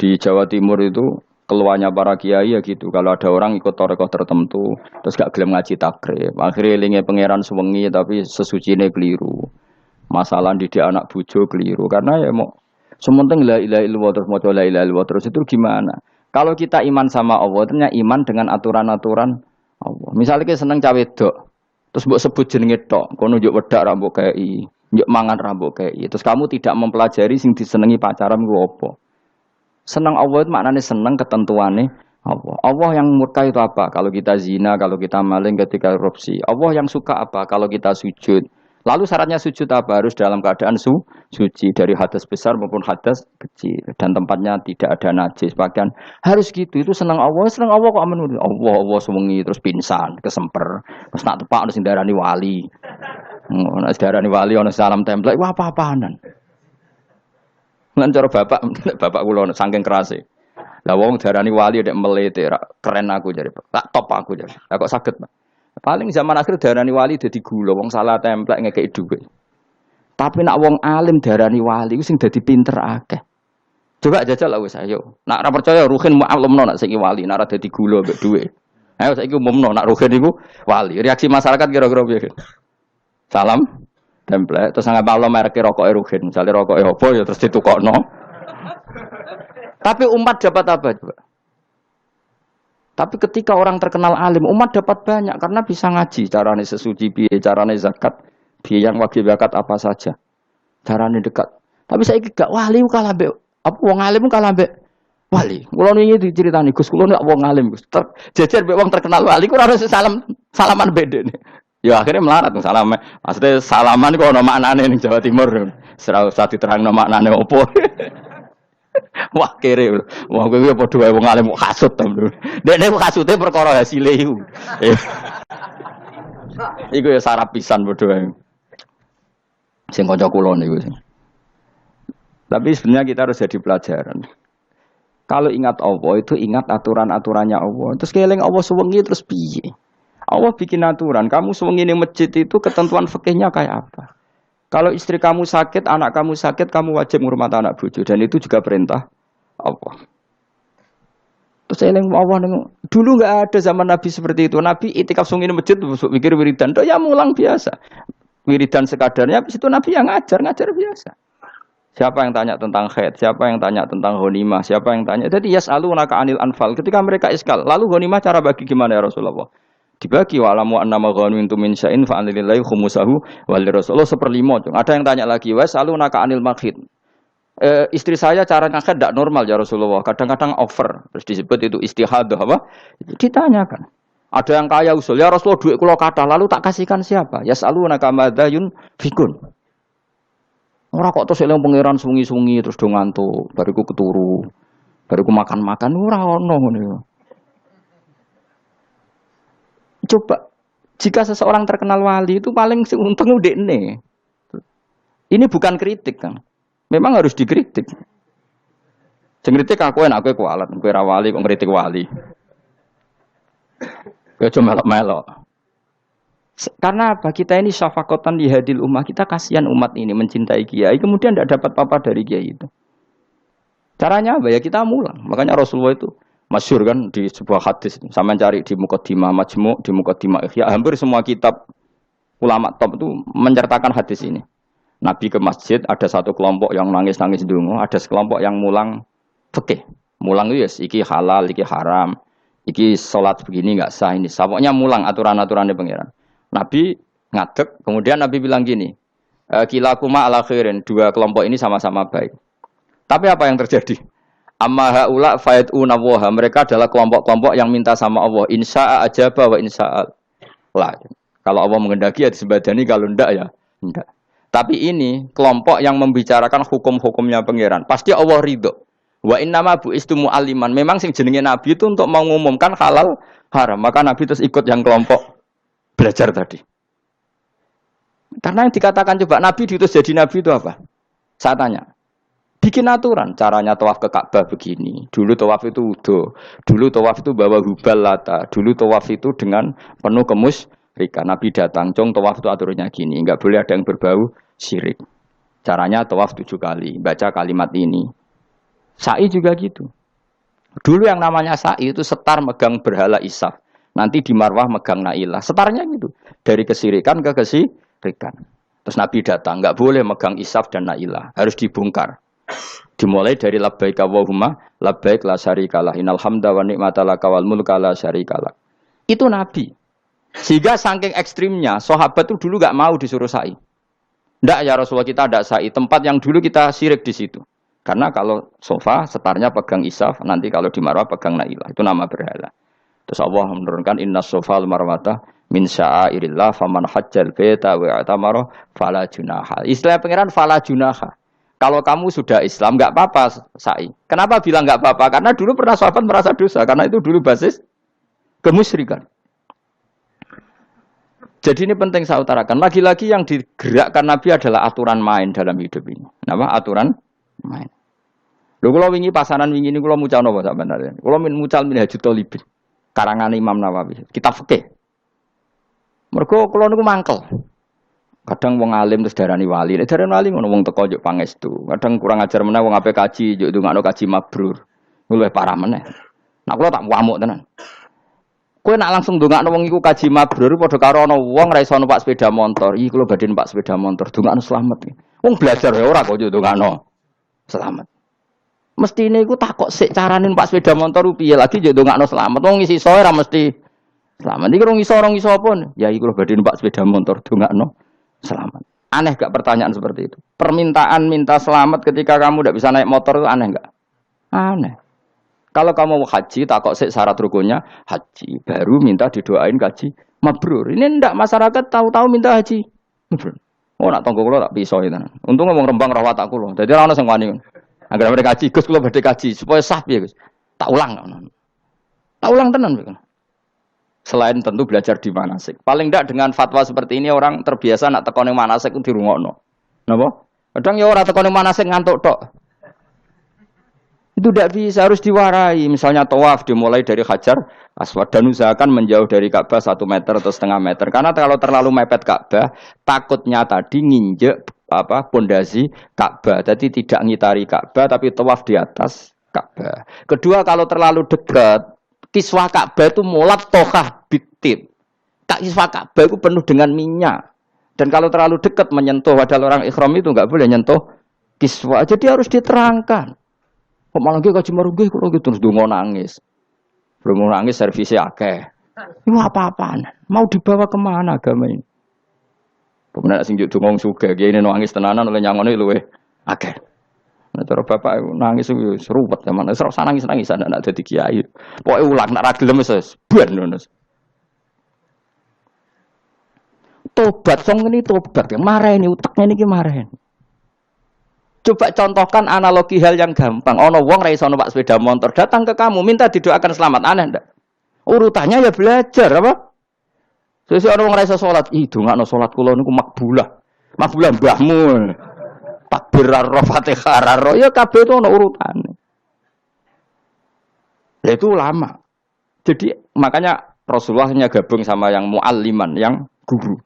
Di Jawa Timur itu keluarnya para kiai ya gitu. Kalau ada orang ikut torekoh tertentu, terus gak gelem ngaji takrib. Akhirnya elinge pangeran sewengi tapi sesucine keliru. Masalah didik anak bojo keliru. Karena ya mau sementing la ilaha illallah terus maca la ilaha illallah terus itu gimana? Kalau kita iman sama Allah, ternyata iman dengan aturan-aturan Allah. Misalnya kita seneng cawe dok, terus mbok sebut jenenge tok, kono njuk wedak ra mbok kei, njuk mangan ra mbok kei. Terus kamu tidak mempelajari sing disenengi pacaran ku apa? Senang Allah itu maknanya senang ketentuannya Allah. Allah yang murka itu apa? Kalau kita zina, kalau kita maling, ketika korupsi. Allah yang suka apa? Kalau kita sujud. Lalu syaratnya sujud apa? Harus dalam keadaan suci dari hadas besar maupun hadas kecil dan tempatnya tidak ada najis. Bahkan harus gitu. Itu senang Allah kok aman. Allah sewengi terus pingsan, kesemper. Terus nak tepak ono sing darani wali. Ono darani wali ono salam template. Wah apa-apaanan. Ngan cara bapak kula saking kerase. Lah wong darani wali nek melete keren aku jare. Tak top aku jare. Lah kok saged, Pak? Paling zaman akhir darani wali dadi gula, wong salah templek ngekeki dhuwit. Tapi nak wong alim darani wali ku sing dadi pinter akeh. Coba jajal lah wis ayo. Nak ora percaya Ruhin mu'allimno nak saiki wali, nak ora dadi gula mbek dhuwit. Ayo saiki umumno nak Ruhin iku wali. Reaksi masyarakat kira-kira piye? Salam template terus nggak malu merek rokok Ruhin, misalnya rokok apa ya terus ditukokno. Tapi umat dapat apa coba? Tapi ketika orang terkenal alim, umat dapat banyak karena bisa ngaji, carane sesuci piye, carane zakat, piye yang wajib zakat apa saja. Carane dekat. Tapi saya gak wali kalah mbek apa wong alim kalah mbek wali. Kula niki diceritani Gus, kula nek wong alim Gus. Jejer mbek wong terkenal wali ku ora salaman bedene. Ya akhirnya melarat salam. Maksudnya salaman kok ono maknane ning Jawa Timur. Ora usah diterangno maknane opo. Wah kere. Wah kowe iki padha wae wong alim kasut to. Dekne kasute perkara hasile iku. Iku ya sarap pisan padha wae. Sing kanca kula niku. Tapi sebenarnya kita harus jadi pelajaran. Kalau ingat Allah itu ingat aturan-aturannya Allah. Terus keling Allah sewengi terus piye? Allah bikin aturan, kamu sewengi ning masjid itu ketentuan fikihnya kayak apa? Kalau istri kamu sakit, anak kamu sakit, kamu wajib ngurmat anak bojo dan itu juga perintah Allah. Terus eling Allah dulu enggak ada zaman Nabi seperti itu. Nabi itikaf sewengi ning masjid mikir wiridan, ya mulang biasa. Wiridan sekadarnya habis itu Nabi yang ngajar biasa. Siapa yang tanya tentang haid, siapa yang tanya tentang ghanimah, siapa yang tanya. Jadi yas'alunaka 'anil anfal. Ketika mereka iskal, lalu ghanimah cara bagi gimana ya Rasulullah? Dibagi wa'lamu annama ghanimtum min syai'in fa anlillahi khumusahu wal rasulullah 1/5. Ada yang tanya lagi, was'alunaka 'anil makhid. Istri saya cara ngakad tidak normal ya Rasulullah. Kadang-kadang over. Terus disebut itu istihadah apa? Ditanyakan. Ada yang kaya usul, ya Rasulullah duit kula kathah lalu tak kasihkan siapa? Yas'alunaka madzayun fikun. Ora kok terus eling pangeran sungi-sungi terus do ngantuk, bariku keturu. Bariku makan-makan ora ono ngono. Coba, jika seseorang terkenal wali itu paling untung udekne. Ini bukan kritik kan. Memang harus dikritik. Sing kritik aku enak kowe kualat, kowe ra wali kok ngritik wali. Kowe cuma melok-melok. Karena apa? Kita ini syafaqatan li hadil ummah, kita kasihan umat ini mencintai kiai, kemudian tidak dapat apa-apa dari kiai itu. Caranya apa ya? Kita mulang. Makanya Rasulullah itu masyhur kan di sebuah hadis, sama cari di Muqaddimah Majmu', di Muqaddimah Ihya, hampir semua kitab ulama top itu menceritakan hadis ini. Nabi ke masjid, ada satu kelompok yang nangis-nangis ndonga, ada sekelompok yang mulang fikih. Mulang itu ya, iki halal, iki haram, iki salat begini enggak sah ini. Pokoknya mulang aturan-aturannya pangeran. Nabi ngadeg. Kemudian Nabi bilang gini, kilakuma ala khairin, dua kelompok ini sama-sama baik. Tapi apa yang terjadi? Amma haula fayatuna waha, mereka adalah kelompok-kelompok yang minta sama Allah, insya'a ajaba wa insya'al. Lah, kalau Allah mengendaki ya disembadani, kalau ndak ya ndak. Tapi ini kelompok yang membicarakan hukum-hukumnya pangeran. Pasti Allah ridho. Wa innama bu'istu mu'alliman. Memang sing jenenge Nabi itu untuk mengumumkan halal haram. Maka Nabi terus ikut yang kelompok belajar tadi. Karena yang dikatakan coba Nabi diutus jadi Nabi itu apa? Saya tanya. Bikin aturan. Caranya tawaf ke Ka'bah begini. Dulu tawaf itu wudu. Dulu tawaf itu bawa hubal lata. Dulu tawaf itu dengan penuh kemusyrikan. Nabi datang. Cong tawaf itu aturannya gini. Enggak boleh ada yang berbau syirik. Caranya tawaf 7 kali. Baca kalimat ini. Sa'i juga gitu. Dulu yang namanya sa'i itu setar megang berhala Isaf. Nanti di Marwah megang Nailah. Setarnya gitu. Dari kesirikan ke kesirikan. Terus Nabi datang. Enggak boleh megang Isaf dan Nailah. Harus dibongkar. Dimulai dari labbaik Allahumma labbaik la syarikalah. Innal hamda wa ni'mata laka wal mulka la syarikalah. Itu Nabi. Sehingga saking ekstrimnya, sahabat itu dulu enggak mau disuruh sa'i. Enggak ya Rasulullah, kita ada sa'i. Tempat yang dulu kita syirik di situ. Karena kalau sofa setarnya pegang Isaf, nanti kalau di Marwah pegang Nailah. Itu nama berhala. Terus Allah menurunkan inna sofa al-marwata min sya'airillah faman hajjal baita wa i'tamara fala junaha. Istilah pangeran fala junaha. Kalau kamu sudah Islam enggak apa-apa sa'i. Kenapa bilang enggak apa-apa? Karena dulu pernah sahabat merasa dosa, karena itu dulu basis kemusyrikan. Jadi ini penting saya utarakan. Lagi-lagi yang digerakkan Nabi adalah aturan main dalam hidup ini. Nama aturan main. Lho kula wingi pasanan wingi niku kula mucal napa sak benare. Kula mucal Minhajul Thalibin. Karangan Imam Nawawi. Kitab fikih. Mergo kula niku mangkel. Kadang wong alim terus darani wali. Nek darani wali ngono wong teko njuk pangestu. Kadang kurang ajar meneh wong ape kaji njuk ndongakno kaji mabrur. Luwih parah meneh. Nah kula tak wamuk tenan. Kowe nak langsung ndongakno wong iku kaji mabrur padha karo ana wong ra iso numpak sepeda motor. Iki kula badhe numpak sepeda motor, ndongakno slamet. Wong belajar ya ora kok njuk ndongakno selamat. Mestine iku takok sik carane numpak sepeda motor piye lagi njuk ndongakno selamat. Wong isi soe ora mesti selamat. Iki rong iso apa? Ya iku lho badhe numpak sepeda motor ndongakno selamat. Aneh gak pertanyaan seperti itu? Permintaan minta selamat ketika kamu tidak bisa naik motor itu aneh gak? Aneh. Kalau kamu mau haji, takok sik syarat rukunnya haji, baru minta didoain haji mabrur. Ini ndak masyarakat tahu-tahu minta haji mabrur. Oh nak tonggo kula tak piso itu. Untung ngomong Rembang rawat aku lho. Dadi ora ono sing wani. Angger mereka kaji, Gus kula badhe kaji supaya sah piye, Gus. Tak ulang. Tak ulang tenan Gus. Selain tentu belajar di manasik. Paling ndak dengan fatwa seperti ini orang terbiasa nak teko ning manasik ku dirungokno. Napa? Kadang ya ora teko ning manasik ngantuk tok. Itu tidak bisa, harus diwarai. Misalnya tawaf dimulai dari Hajar Aswad dan usahakan menjauh dari Ka'bah 1 meter atau setengah meter. Karena kalau terlalu mepet Ka'bah, takutnya tadi nginjek pondasi Ka'bah. Jadi tidak ngitari Ka'bah tapi tawaf di atas Ka'bah. Kedua, kalau terlalu dekat, kiswah Ka'bah itu mulat tohah bitit. Kiswah Ka'bah itu penuh dengan minyak. Dan kalau terlalu dekat menyentuh, padahal orang ikhram itu enggak boleh nyentuh kiswah. Jadi harus diterangkan. Kok malah nggih kaji marugi kok gitu terus donga nangis. Donga nangis servisnya akeh. Itu apa-apaan? Mau dibawa kemana agama ini? Pemenang sing juk donga sugih kiye nangis tenanan oleh nyangone luwe akeh. Nek cara bapak nangis yo seruwet zaman. Wis ora nangis-nangis anak dadi kiai. Pokoke ulang nek ra gelem wis ben ngono. Tobat song ini tobat. Mareni utekne niki mareni. Coba contohkan analogi hal yang gampang. Ono wong ra iso numpak sepeda motor datang ke kamu minta didoakan selamat, aneh ndak? Urutannya ya belajar apa? Sesuk ono wong ra iso salat, ih dongakno salat kula niku makbulah. Makbulah mbahmu. Takbir ar Fatihah ar ya kabeh itu ono urutane. Ya itu lama. Jadi makanya Rasulullah hanya gabung sama yang mualliman, yang guru.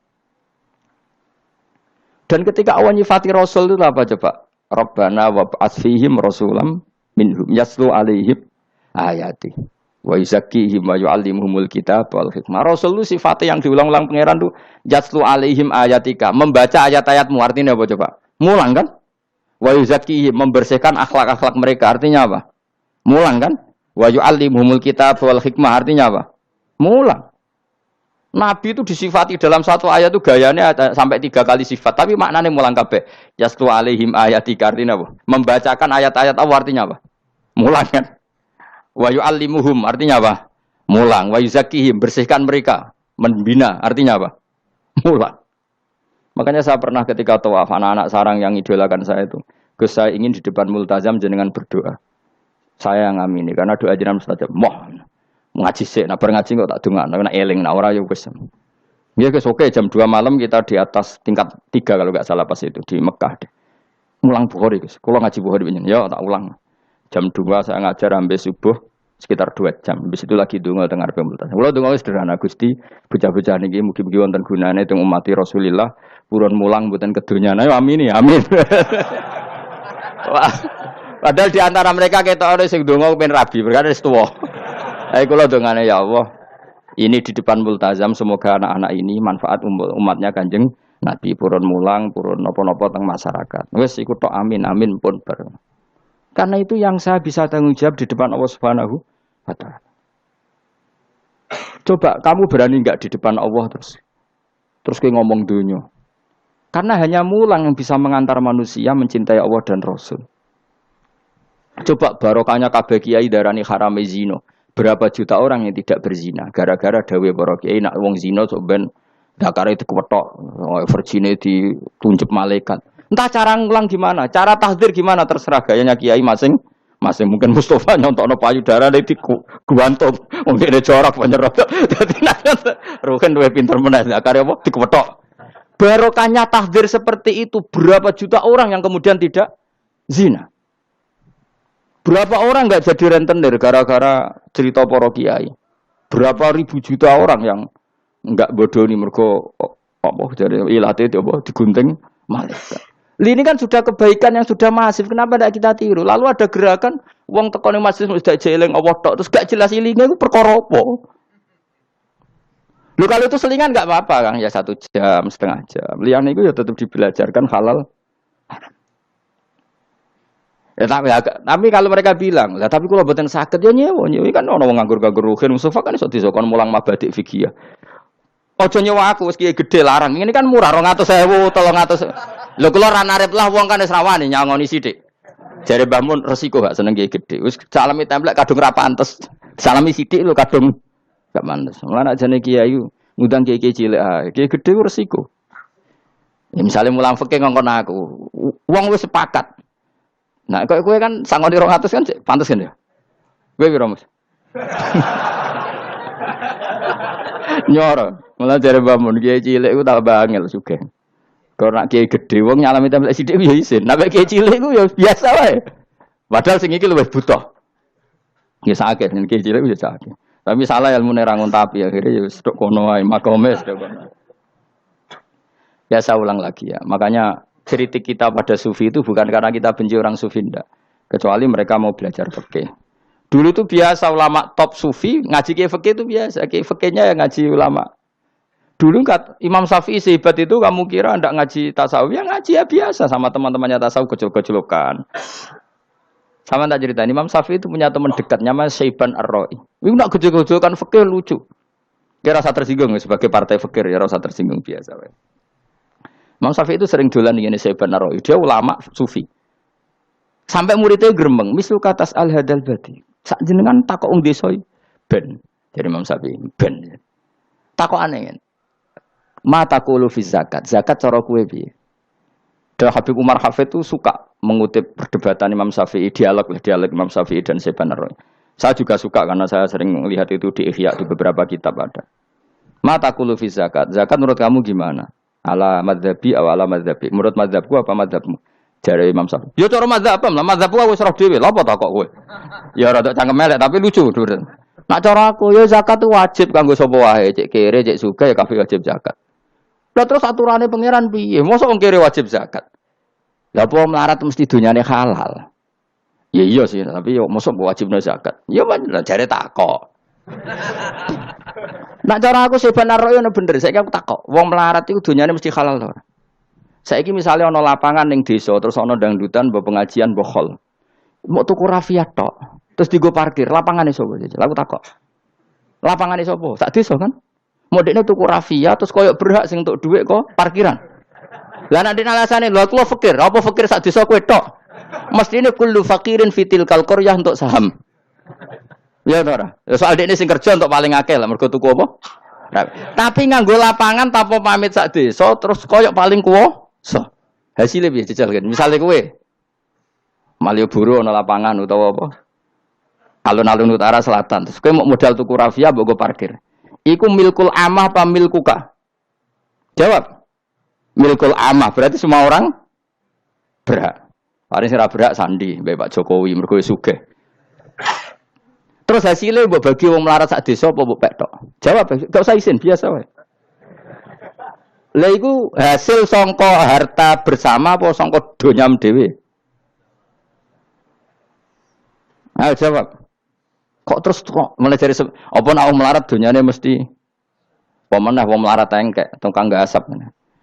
Dan ketika awan nyifati Rasul itu apa coba? Rabbana wab'ats fihim rasulam minhum yaslu alaihim ayati wa yuzakkihim wa yu'allimuhumul kitab wal hikmah. Rasul itu sifatnya yang diulang-ulang pangeran itu yaslu alaihim ayatika, membaca ayat-ayatmu. Artinya apa coba? Mulang kan? Wa yuzakkihim, membersihkan akhlak-akhlak mereka. Artinya apa? Mulang kan? Wa yu'allimuhumul kitab wal hikmah. Artinya apa? Mulang. Nabi itu disifati dalam satu ayat itu gayanya ada sampai 3 kali sifat, tapi maknanya mulang kabeh. Yaslu alaihim ayatika artinya apa? Membacakan ayat-ayat Allah artinya apa? Mulang kan. Wa yu'allimuhum artinya apa? Mulang. Wa yuzakkihim bersihkan mereka, membina artinya apa? Mulang. Makanya saya pernah ketika tawaf anak-anak sarang yang idolakan saya itu, Gus saya ingin di depan multazam jenengan berdoa. Saya yang amini karena doa jenengan mustajab. Ngaji sih, nah ngaji kok tak dengar, nah eling, nah orang yang Gus. Ya Gus oke jam 2 malam kita di atas tingkat 3 kalau nggak salah pas itu di Mekah deh. Mulang Bukhari Gus, kalau ngaji Bukhari begini, ya tak ulang. Jam 2 saya ngajar sampai subuh sekitar 2 jam. Habis itu lagi donga dengar pemultasan. Kalau donga sederhana Gusti, bocah-bocah niki mugi-mugi wonten gunane teng umat Rasulillah, purun mulang mboten kedunyane. Amin ya, amin. Wah, padahal di antara mereka ketok ana sing donga pengen rabi, berkata wis tuwa. Ayo kula dongane ya Allah. Ini di depan multazam semoga anak-anak ini manfaat umatnya Kanjeng Nabi purun mulang, purun napa-napa teng masyarakat. Wis iku tok amin amin pun bar. Karena itu yang saya bisa tanggung jawab di depan Allah Subhanahu wa Ta'ala. Coba kamu berani enggak di depan Allah terus kayak ngomong dunia. Karena hanya mulang yang bisa mengantar manusia mencintai Allah dan Rasul. Coba barokahnya kabeh kiai darani harame zina. Berapa juta orang yang tidak berzina gara-gara dawe para kiai nak wong zina sok ben dakare dikwetok, virgine ditunjuk malaikat. Entah cara ngulang gimana, cara tahdzir gimana terserah gayanya kiai masing-masing. Mungkin Mustafa nyontokno payudara nek diguantung, wong dene jorok penyerot. Dadi nek ruhen duwe pinter meneh dakare apa dikwetok. Barokahnya tahdzir seperti itu berapa juta orang yang kemudian tidak zina. Berapa orang enggak jadi rentenir gara-gara cerita para kiai. Berapa ribu juta orang yang enggak bodoni mergo apa jare ilate itu apa digunting malaikat. Ini kan sudah kebaikan yang sudah masif. Kenapa tidak kita tiru? Lalu ada gerakan wong tekone masjid sudah jeleng Allah tok terus gak jelas ilinge itu perkara apa? Lu kalau itu selingan enggak apa-apa Kang ya 1 jam, setengah jam. Liyane itu ya tetap dibelajarkan halal. Ya, tapi kalau mereka bilang, lah tapi kalau mboten saged ya nyewa kan ono wong nganggur-nganggur ruhin Mustafa kan iso disokon mulang mabadik fikih. Ojo nyewa aku wis kiye gedhe larang. Ini kan murah 200.000, 300. Lho kula ra narep lah wong kan wis rawani nyangoni sithik. Jare Mbah Mun resiko gak seneng kiye gedhe. Wis salami templek kadung ra pantes. Salami sithik lho kadung gak pantes. Mulane jane kiai ngundang kiye cilik ae. Kiye gedhe resiko. Ya misalnya mulang fikih ngongkon aku. Wong wis sepakat. Nah, kowe kan sangoni 200 kan pantes kan ya? Kowe piro, Mas? Nyoro, malah jare bangun kiai cilik iku tak bangel sugih. Kok nak kiai gedhe wong nyalami templek sithik ya isin. Nek kiai cilik iku ya biasa wae. Padahal sing iki luwih butuh. Ya sakit nek kiai cilik ya sakit. Tapi salah ilmune ra ngontapi akhirnya ya wis tok kono wae makome tok kono. Ya saya ulang lagi ya. Makanya kritik kita pada sufi itu bukan karena kita benci orang sufi enggak. Kecuali mereka mau belajar fikih. Dulu itu biasa ulama top sufi ngaji kiai fikih itu biasa. Kiai fikihnya yang ngaji ulama. Dulu Imam Syafi'i sehebat itu kamu kira ndak ngaji tasawuf? Ya ngaji ya biasa sama teman-temannya tasawuf gejol-gejolokan. Sama tak cerita Imam Syafi'i itu punya teman dekat namanya Syaiban Ar-Ra'i. Itu nak gejol-gejolokan fikih lucu. Dia rasa tersinggung sebagai partai fikih ya rasa tersinggung biasa. Imam Syafi'i itu sering dolan ngene Syaiban Ar-Ra'i. Dia ulama sufi. Sampai muridnya gremeng, mislu katas al-hadal badi. Sak jenengan takok wong desa ben. Jadi Imam Syafi'i ben. Takok aneh. Mata taqulu fi zakat. Zakat cara kowe piye? Dan Habib Umar Hafid itu suka mengutip perdebatan Imam Syafi'i, dialog Imam Syafi'i dan Syaiban Ar-Ra'i. Saya juga suka karena saya sering melihat itu di Ihya di beberapa kitab ada. Mata taqulu fi zakat. Zakat menurut kamu gimana? Ala madzhabi aw ala madzhabi. Menurut madzhabku apa madzhabmu? Jare Imam Syafi'i. Ya cara madzhab apa? Lah madzhabku wis roh dhewe. Lha apa tak kok kowe? Ya rada cangkem elek tapi lucu. Nak cara aku ya zakat itu wajib kanggo sapa wae, cek kere, cek sugih ya kabeh wajib zakat. Lah terus aturane pangeran piye? Mosok wong kere wajib zakat. Lah apa melarat mesti dunyane halal. Ya iya sih, tapi yo mosok wajibno zakat. Ya jare takok. Nak cara aku Syaiban Ar-Ra'i ono bener, saiki aku takok. Wong melarat iku dunyane mesti halal to. Saiki misalnya ana lapangan ning desa terus ana dangdutan mbok pengajian mbok khol. Mbok tuku rafiat tok. Terus digo parkir, lapangane sapa? Aku takok. Lapangane sapa? Sak desa kan? Modene tuku rafia terus koyo berhak sing untuk dhuwit kok parkiran. Lah nek alasane lho aku fakir, apa fakir sak desa kowe tok. Mestine kullu fakirin fitil qaryah untuk saham. Ya ora. Ya soal dekne sing kerja untuk paling akeh lah mergo tuku apa? Tapi nganggo lapangan tanpa pamit sak desa terus koyo paling kuwasa. Hasilnya piye jajal kan. Misale kowe Malioboro ana lapangan utawa apa? Alun-alun utara selatan. Terus kowe mau modal tuku rafia mbok go parkir. Iku milkul amah apa milkuka? Jawab. Milkul amah berarti semua orang berhak. Paling sing ora berhak sandi mbek Pak Jokowi mergo sugih. Terus hasilnya mbok bagi wong melarat sak desa apa mbok pek tok? Jawab, gak usah izin, biasa wae. Lah iku hasil sangka harta bersama apa sangka donyam dhewe? Ayo jawab. Kok terus kok mulai dari apa nek wong melarat donyane mesti pemenah wong melarat engkek tukang gasap.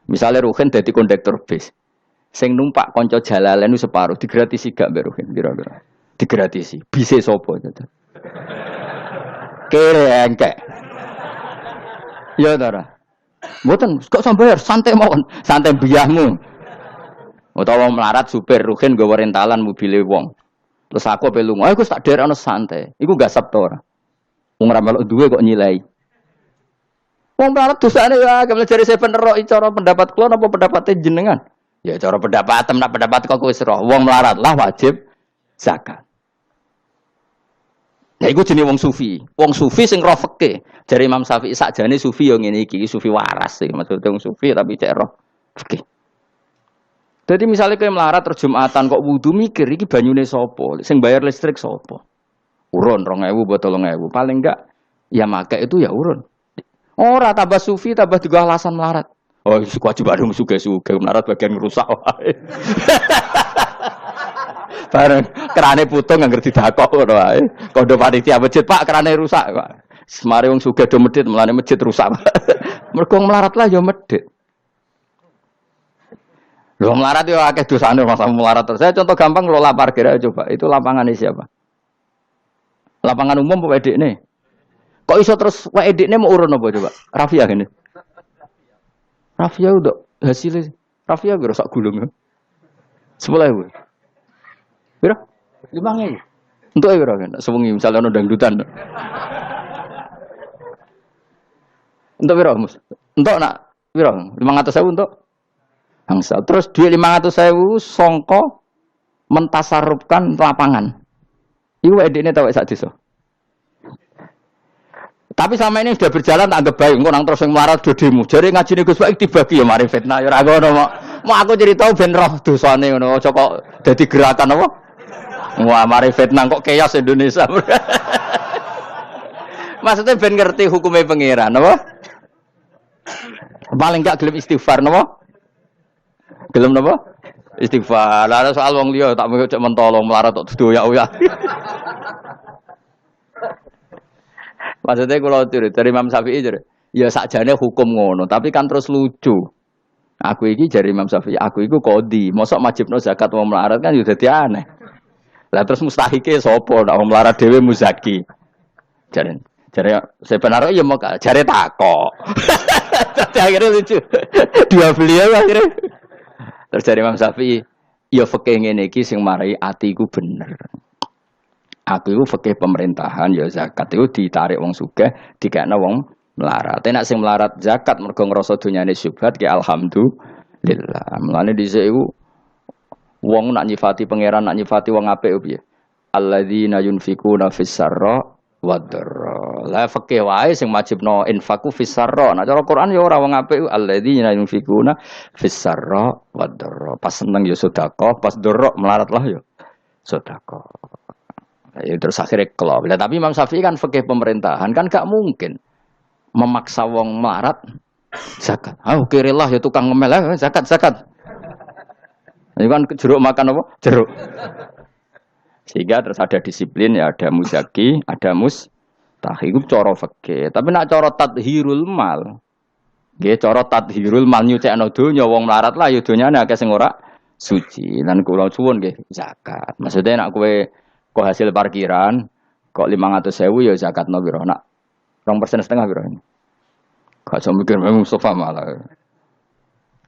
Misalnya Ruhin dadi kondektor bis. Sing numpak kanca jalalen separuh digratisi gak mbek Ruhin kira-kira. Digratisi. Bise sapa gitu. Kere engkek. Ya ora. Mboten kok sambayar santai mawon, santai biahmu. Utawa melarat supir Ruhin nggawa rentalan mobile wong. Terus aku ape lunga, aku tak derekno santai. Iku gasap to ora. Wong ora melok duwe kok nyilai. Wong melarat dosane ya gak jare saya penerok cara pendapat kula napa pendapate jenengan? Ya cara pendapat nak pendapat kok wis roh. Wong melarat lah wajib zakat. Nah, iku jenenge wong sufi. Wong sufi sing roh fikih. Jare Imam Syafi'i sakjane sufi yo ngene iki, sufi waras sih. Maksudnya wong sufi tapi cek roh fikih. Jadi misalnya kowe melarat terus Jumatan kok wudu mikir iki banyune sapa? Sing bayar listrik sapa? Urun 2.000 botol 3.000. Paling enggak ya make itu ya urun. Ora tambah sufi tambah juga alasan melarat. Oh, kewajiban suge-suge melarat bagian ngerusak wae. Bareng kerane putung nggak ngerti dakok ngono wae. Kondo panitia masjid, Pak, kerane rusak, Pak. Semare wong sugih do medhit, melane masjid rusak. Mergo melarat lah ya medhit. Lho melarat yo akeh dosane masa melarat terus. Saya contoh gampang ngelola parkir aja coba. Itu lapangan ini siapa? Lapangan umum apa edekne? Kok iso terus wae edekne mau urun apa coba? Rafia gini. Rafia udah hasilnya. Rafia gue rusak gulung. 10.000. Biro? 5.000. Untuk biro kan? Sewengi misalnya ada dangdutan. Untuk biro mus. Untuk nak biro 500.000 untuk angsa. Terus duit 500.000 songko mentasarufkan lapangan. Iku edekne tau sak desa. Tapi sama ini sudah berjalan tak anggap baik. Engko nang terus yang melarat do demo. Jare ngajine Gus Baik dibagi ya mari fitnah ya ora ngono mau aku cerita ben roh dosane ngono. Aja kok dadi gerakan apa? Wah, mari fitnah kok chaos Indonesia. Maksudnya ben ngerti hukumnya pangeran, apa? Paling gak gelem istighfar, apa? Gelem apa? Istighfar. Lah soal wong liya tak mau cek mentolong melarat tok doyak-oyak. Maksudnya kalau dari Imam Syafi'i ya sakjane hukum ngono, tapi kan terus lucu. Aku iki dari Imam Syafi'i, aku iku qadhi, mosok majibno zakat wong melarat kan yo dadi aneh. Lah terus mustahike sapa nek wong melarat dhewe muzaki. Jare sebenarnya ya mau jare takok. Tapi akhirnya lucu. Dua beliau akhirnya. Terus dari Imam Syafi'i, ya fikih ngene iki sing marai atiku bener. Aku iku fikih pemerintahan ya zakat iku ditarik wong sugih, dikekno wong melarat. Nek sing melarat zakat mergo ngrasa donyane syubhat ki alhamdulillah. Mulane dhisik iku wong nak nyifati pangeran, nak nyifati wong apik piye? Alladzina yunfikuna fis sarra wadharra. La fikih wae sing wajibno infaku fis sarra. Nah cara Quran ya ora wong apik alladzina yunfikuna fis sarra wadharra. Pas seneng ya sedekah, pas dorok melarat lah ya sedekah. Ya terus akhirnya kelop. Tapi Imam Syafi'i kan fikih pemerintahan kan gak mungkin memaksa wong melarat zakat. Kirilah ya tukang ngemel zakat. Ini kan jeruk makan apa? Jeruk. Sehingga terus ada disiplin ya, ada muzaki, ada mustahik, cara fikih. Tapi nak cara tadhirul mal. Nggih cara tadhirul mal nyucikno donya wong melarat lah ya donyane akeh sing ora suci. Lan kula suwun nggih zakat. Maksudnya nak kowe kok hasil parkiran kok 500.000 ya zakatno piro? Nak 2,5% piro ini? Gak usah mikir memang Mustafa malah.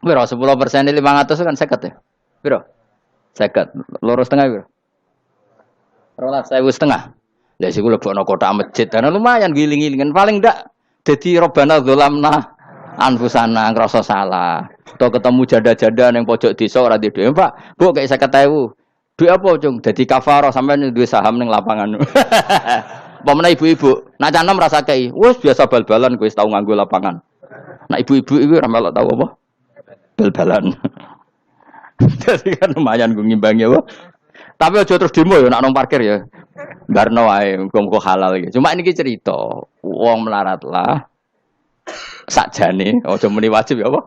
Biro 10% 500 kan 50 ya. Biro 50. Loro setengah biro. Rolas 1.500. Lah sik kula lebokno kotak masjid karena lumayan giling-gilingan paling ndak dadi robana dzalamna anfusana ngrasa salah. Atau ketemu janda-janda ning pojok desa ora duwe, Pak. Bu kayak 50.000. Duit apa, Cung? Dadi kafarah sampean duwe saham ning lapangan. Pemene ibu-ibu, nak canem rasa kei. Wes biasa bal-balan kowe wis tau nganggo lapangan. Nak ibu-ibu iku ora melok tau apa? Bal-balan. Jadi kan lumayan gue ngimbangi apa. Tapi aja terus demo ya nak nang parkir ya. Barno wae muga halal iki. Cuma ini cerita, wong melarat lah. Sakjane aja muni wajib ya apa?